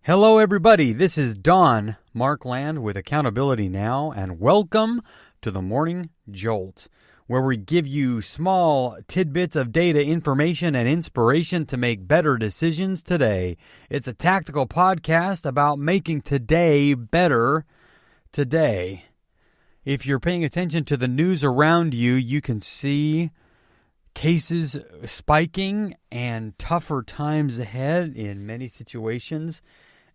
Hello, everybody. This is Don Markland with Accountability Now, and welcome to the Morning Jolt, where we give you small tidbits of data, information, and inspiration to make better decisions today. It's a tactical podcast about making today better today. If you're paying attention to the news around you, you can see cases spiking and tougher times ahead in many situations.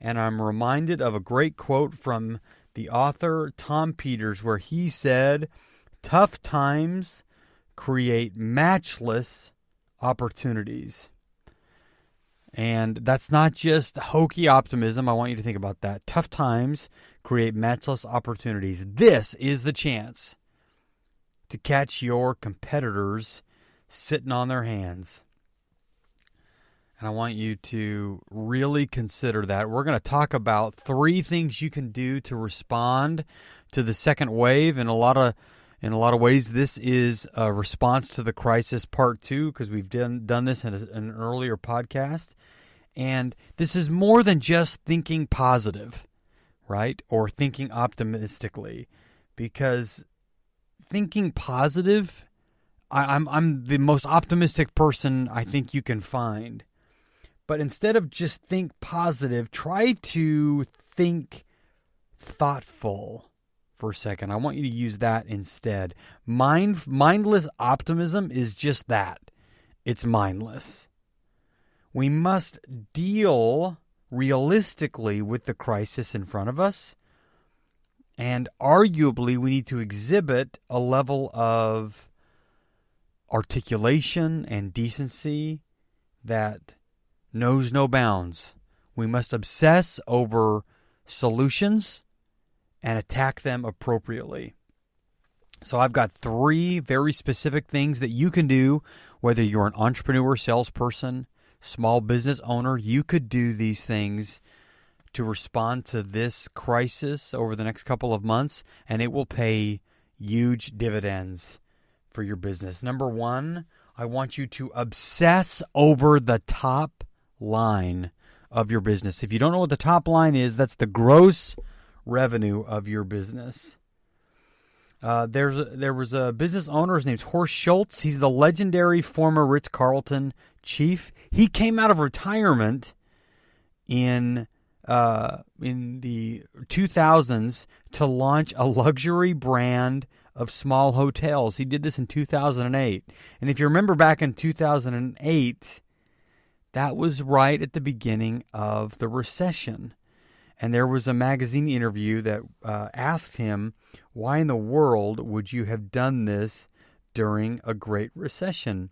And I'm reminded of a great quote from the author Tom Peters, where he said, "Tough times create matchless opportunities." And that's not just hokey optimism. I want you to think about that. Tough times create matchless opportunities. This is the chance to catch your competitors sitting on their hands. And I want you to really consider that. We're going to talk about 3 things you can do to respond to the second wave. In a lot of ways, this is a response to the crisis part 2, because we've done this in an earlier podcast. And this is more than just thinking positive, right? Or thinking optimistically. Because thinking positive, I'm the most optimistic person I think you can find. But instead of just think positive, try to think thoughtful for a second. I want you to use that instead. Mindless optimism is just that. It's mindless. We must deal realistically with the crisis in front of us. And arguably, we need to exhibit a level of articulation and decency that knows no bounds. We must obsess over solutions and attack them appropriately. So I've got 3 very specific things that you can do, whether you're an entrepreneur, salesperson, small business owner. You could do these things to respond to this crisis over the next couple of months, and it will pay huge dividends for your business. Number 1, I want you to obsess over the top line of your business. If you don't know what the top line is, that's the gross revenue of your business. There was a business owner. His name's Horst Schultz. He's the legendary former Ritz-Carlton chief. He came out of retirement in the 2000s to launch a luxury brand of small hotels. He did this in 2008. And if you remember back in 2008, that was right at the beginning of the recession. And there was a magazine interview that asked him, why in the world would you have done this during a great recession?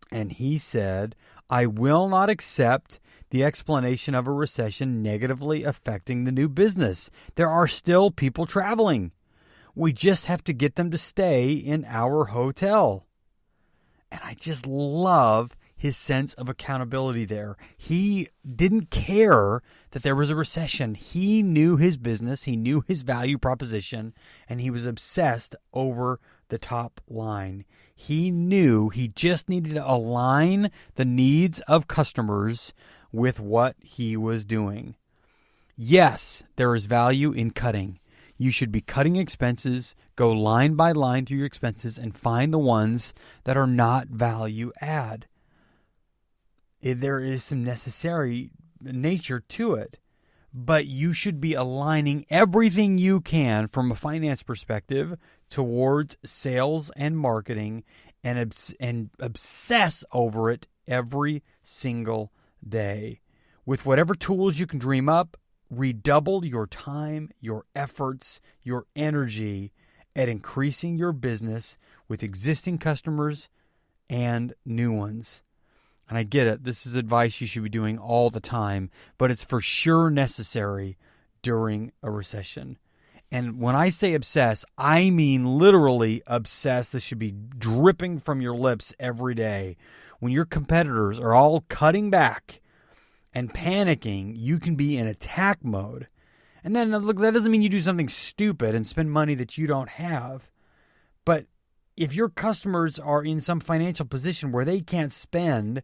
And he said, I will not accept the explanation of a recession negatively affecting the new business. There are still people traveling. We just have to get them to stay in our hotel. And I just love his sense of accountability there. He didn't care that there was a recession. He knew his business, he knew his value proposition, and he was obsessed over the top line. He knew he just needed to align the needs of customers with what he was doing. Yes, there is value in cutting. You should be cutting expenses, go line by line through your expenses, and find the ones that are not value add. There is some necessary nature to it, but you should be aligning everything you can from a finance perspective towards sales and marketing, and obsess over it every single day. With whatever tools you can dream up, redouble your time, your efforts, your energy at increasing your business with existing customers and new ones. And I get it. This is advice you should be doing all the time, but it's for sure necessary during a recession. And when I say obsess, I mean literally obsess. This should be dripping from your lips every day. When your competitors are all cutting back and panicking, you can be in attack mode. And then, look, that doesn't mean you do something stupid and spend money that you don't have. But if your customers are in some financial position where they can't spend,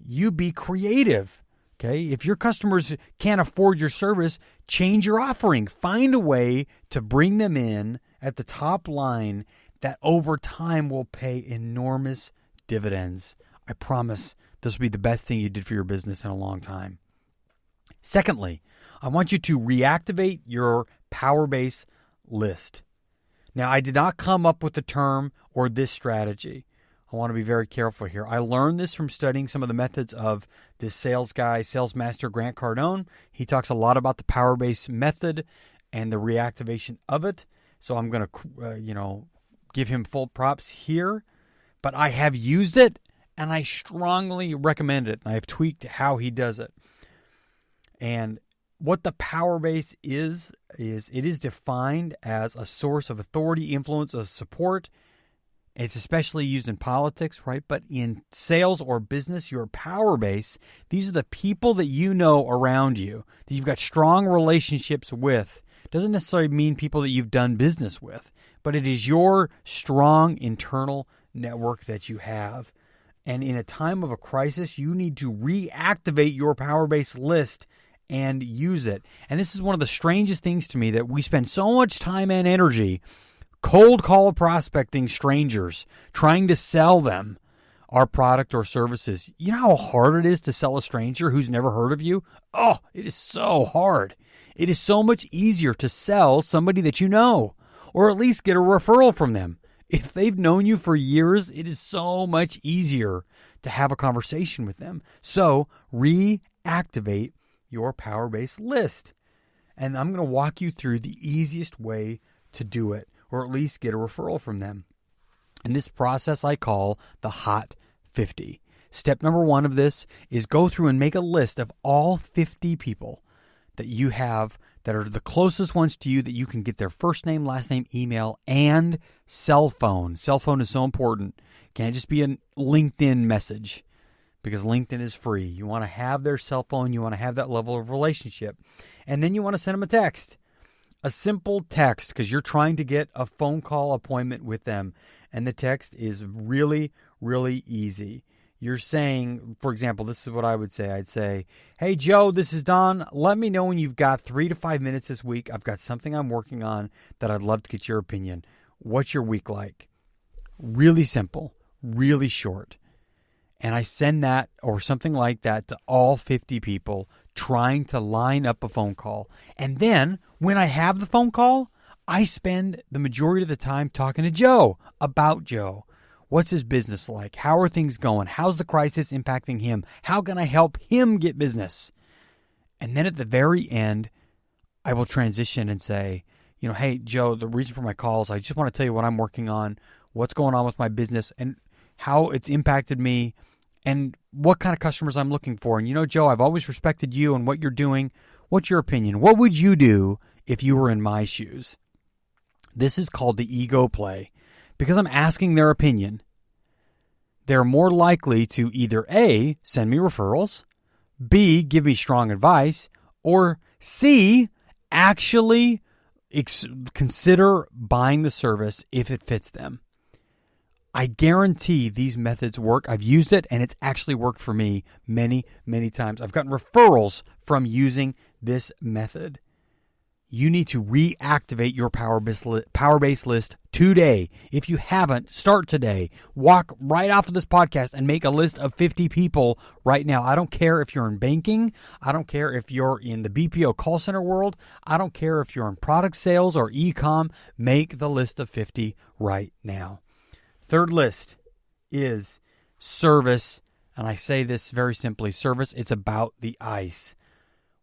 you be creative. Okay, if your customers can't afford your service, change your offering. Find a way to bring them in at the top line that over time will pay enormous dividends. I promise this will be the best thing you did for your business in a long time. Secondly, I want you to reactivate your power base list. Now, I did not come up with the term or this strategy. I want to be very careful here. I learned this from studying some of the methods of this sales guy, sales master Grant Cardone. He talks a lot about the power base method and the reactivation of it. So I'm going to, give him full props here. But I have used it, and I strongly recommend it. I have tweaked how he does it. And what the power base is it is defined as a source of authority, influence, of support. It's especially used in politics, right? But in sales or business, your power base, these are the people that you know around you, that you've got strong relationships with. Doesn't necessarily mean people that you've done business with, but it is your strong internal network that you have. And in a time of a crisis, you need to reactivate your power base list and use it. And this is one of the strangest things to me, that we spend so much time and energy cold call prospecting strangers, trying to sell them our product or services. You know how hard it is to sell a stranger who's never heard of you? Oh, it is so hard. It is so much easier to sell somebody that you know, or at least get a referral from them. If they've known you for years, it is so much easier to have a conversation with them. So reactivate your power base list. And I'm going to walk you through the easiest way to do it, or at least get a referral from them. And this process I call the Hot 50. Step number 1 of this is go through and make a list of all 50 people that you have that are the closest ones to you, that you can get their first name, last name, email, and cell phone. Cell phone is so important. It can't just be a LinkedIn message, because LinkedIn is free. You want to have their cell phone. You want to have that level of relationship. And then you want to send them a text. A simple text, because you're trying to get a phone call appointment with them. And the text is really, really easy. You're saying, for example, this is what I would say. I'd say, hey, Joe, this is Don. Let me know when you've got 3 to 5 minutes this week. I've got something I'm working on that I'd love to get your opinion. What's your week like? Really simple, really short. And I send that or something like that to all 50 people trying to line up a phone call. And then when I have the phone call, I spend the majority of the time talking to Joe about Joe. What's his business like? How are things going? How's the crisis impacting him? How can I help him get business? And then at the very end, I will transition and say, hey, Joe, the reason for my call is I just want to tell you what I'm working on, what's going on with my business, and how it's impacted me, and what kind of customers I'm looking for. And Joe, I've always respected you and what you're doing. What's your opinion? What would you do if you were in my shoes? This is called the ego play. Because I'm asking their opinion, they're more likely to either A, send me referrals, B, give me strong advice, or C, actually consider buying the service if it fits them. I guarantee these methods work. I've used it, and it's actually worked for me many, many times. I've gotten referrals from using this method. You need to reactivate your power base list today. If you haven't, start today. Walk right off of this podcast and make a list of 50 people right now. I don't care if you're in banking. I don't care if you're in the BPO call center world. I don't care if you're in product sales or e-com. Make the list of 50 right now. Third list is service. And I say this very simply. Service, it's about the ice.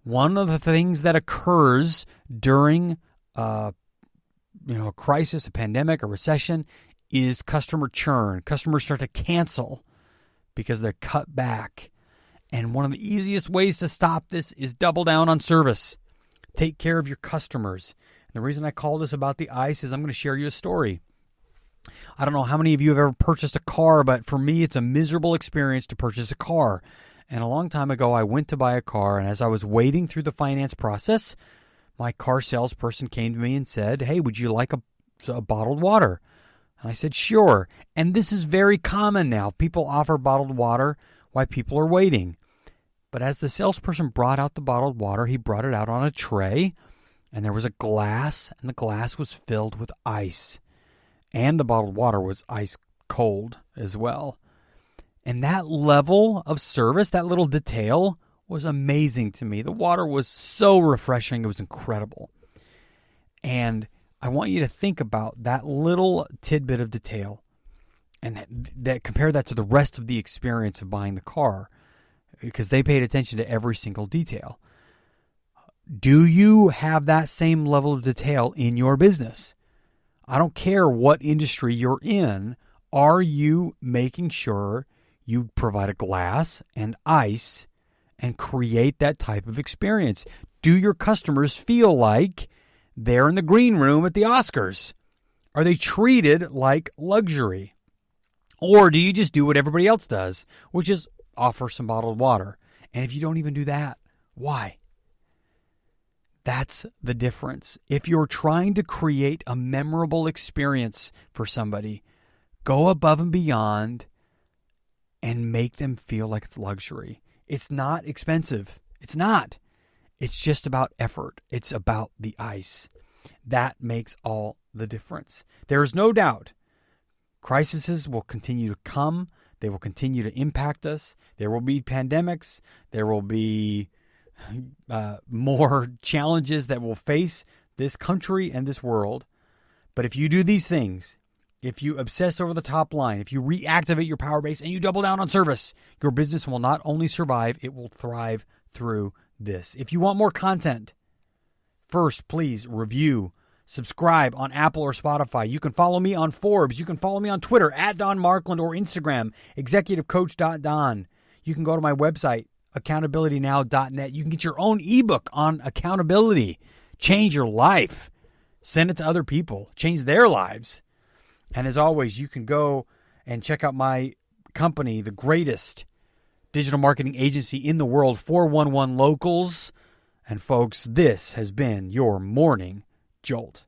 One of the things that occurs during a crisis, a pandemic, a recession, is customer churn. Customers start to cancel because they're cut back. And one of the easiest ways to stop this is double down on service. Take care of your customers. And the reason I call this about the ice is I'm going to share you a story. I don't know how many of you have ever purchased a car, but for me, it's a miserable experience to purchase a car. And a long time ago, I went to buy a car, and as I was waiting through the finance process, my car salesperson came to me and said, hey, would you like a bottled water? And I said, sure. And this is very common now. People offer bottled water while people are waiting. But as the salesperson brought out the bottled water, he brought it out on a tray, and there was a glass, and the glass was filled with ice. And the bottled water was ice cold as well. And that level of service, that little detail, was amazing to me. The water was so refreshing. It was incredible. And I want you to think about that little tidbit of detail and that compare that to the rest of the experience of buying the car, because they paid attention to every single detail. Do you have that same level of detail in your business? I don't care what industry you're in. Are you making sure you provide a glass and ice and create that type of experience? Do your customers feel like they're in the green room at the Oscars? Are they treated like luxury? Or do you just do what everybody else does, which is offer some bottled water? And if you don't even do that, why? That's the difference. If you're trying to create a memorable experience for somebody, go above and beyond and make them feel like it's luxury. It's not expensive. It's not. It's just about effort. It's about the ice. That makes all the difference. There is no doubt crises will continue to come. They will continue to impact us. There will be pandemics. There will be more challenges that will face this country and this world. But if you do these things, if you obsess over the top line, if you reactivate your power base and you double down on service, your business will not only survive, it will thrive through this. If you want more content, first, please review, subscribe on Apple or Spotify. You can follow me on Forbes. You can follow me on Twitter at Don Markland or Instagram, executivecoach.don. You can go to my website, accountabilitynow.net. You can get your own ebook on accountability. Change your life. Send it to other people. Change their lives. And as always, you can go and check out my company, the greatest digital marketing agency in the world, 411 Locals. And folks, this has been your Morning Jolt.